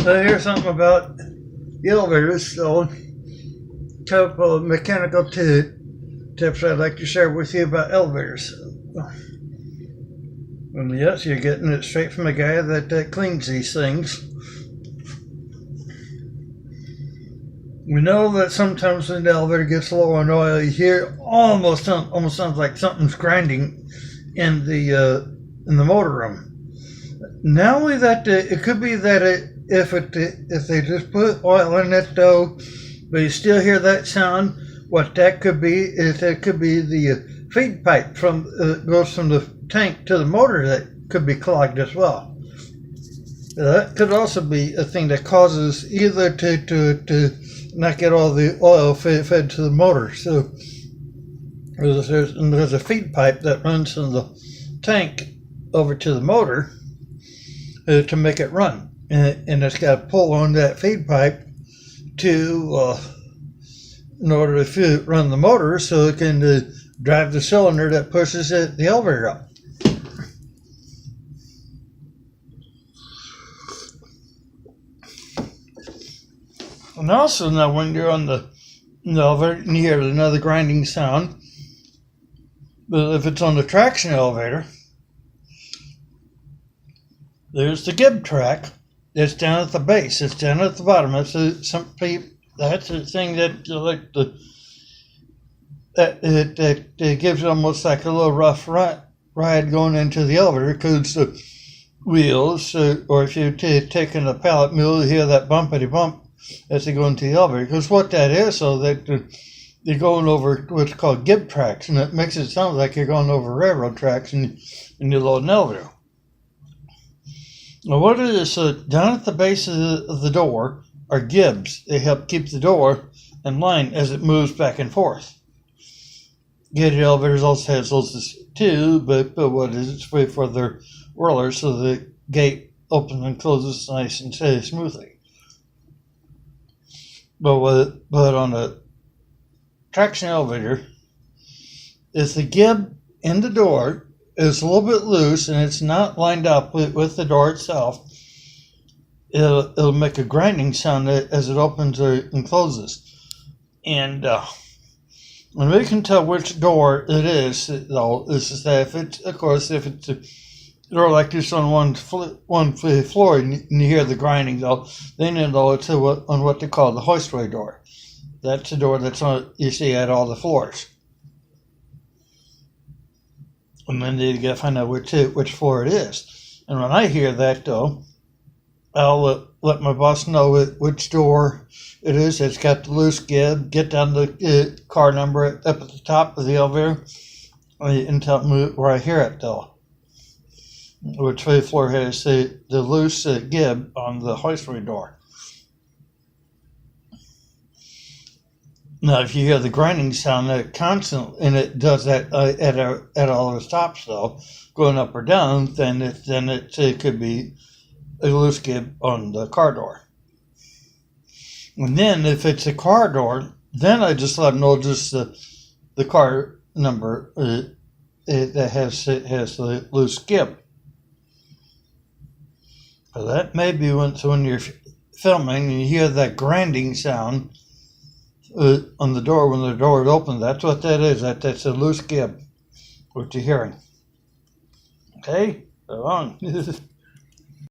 Here's something about the elevators. So, a couple of mechanical tips I'd like to share with you about elevators. And yes, you're getting it straight from a guy that cleans these things. We know that sometimes when the elevator gets low on oil, you hear almost sounds like something's grinding in the motor room. Not only that, it could be that if they just put oil in it though, but you still hear that sound. What that could be is it could be the feed pipe from goes from the tank to the motor that could be clogged as well. That could also be a thing that causes either to not get all the oil fed to the motor. So there's a feed pipe that runs from the tank over to the motor to make it run, and it's got to pull on that feed pipe to in order to run the motor, so it can drive the cylinder that pushes the elevator up. And also now when you're on the elevator and you hear another grinding sound, but if it's on the traction elevator, there's the gib track. It's down at the base. It's down at the bottom. That's the thing that gives almost like a little rough ride going into the elevator, because the wheels, or if you're taking a pallet mule, you hear that bumpity bump as they go into the elevator. Because what that is, so that you're going over what's called gib tracks, and it makes it sound like you're going over railroad tracks and you're loading an elevator. Now what it is, down at the base of the door are gibs. They help keep the door in line as it moves back and forth. Gated elevators also has those too, but what is it's for their rollers, so the gate opens and closes nice and smoothly. But on a traction elevator, if the gib in the door is a little bit loose and it's not lined up with the door itself, it'll make a grinding sound as it opens and closes. And we can tell which door it is, though, is that if it's a door like this on one floor and you hear the grinding, though, then you know it's on what they call the hoistway door. That's the door that's you see at all the floors. And then you got to find out which floor it is. And when I hear that, though, I'll let my boss know which door it is. It's got the loose gib. Get down the car number up at the top of the elevator and tell me where I hear it, though. Which floor has the loose gib on the hoistway door. Now, if you hear the grinding sound constant, and it does that at all the stops, though, going up or down, then it could be a loose gib on the car door. And then if it's a car door, then I just let them know just the car number that has the loose gib. So that may be when you're filming and you hear that grinding sound on the door when the door is open. That's what that is. That's a loose gib, what you're hearing. Okay, so on.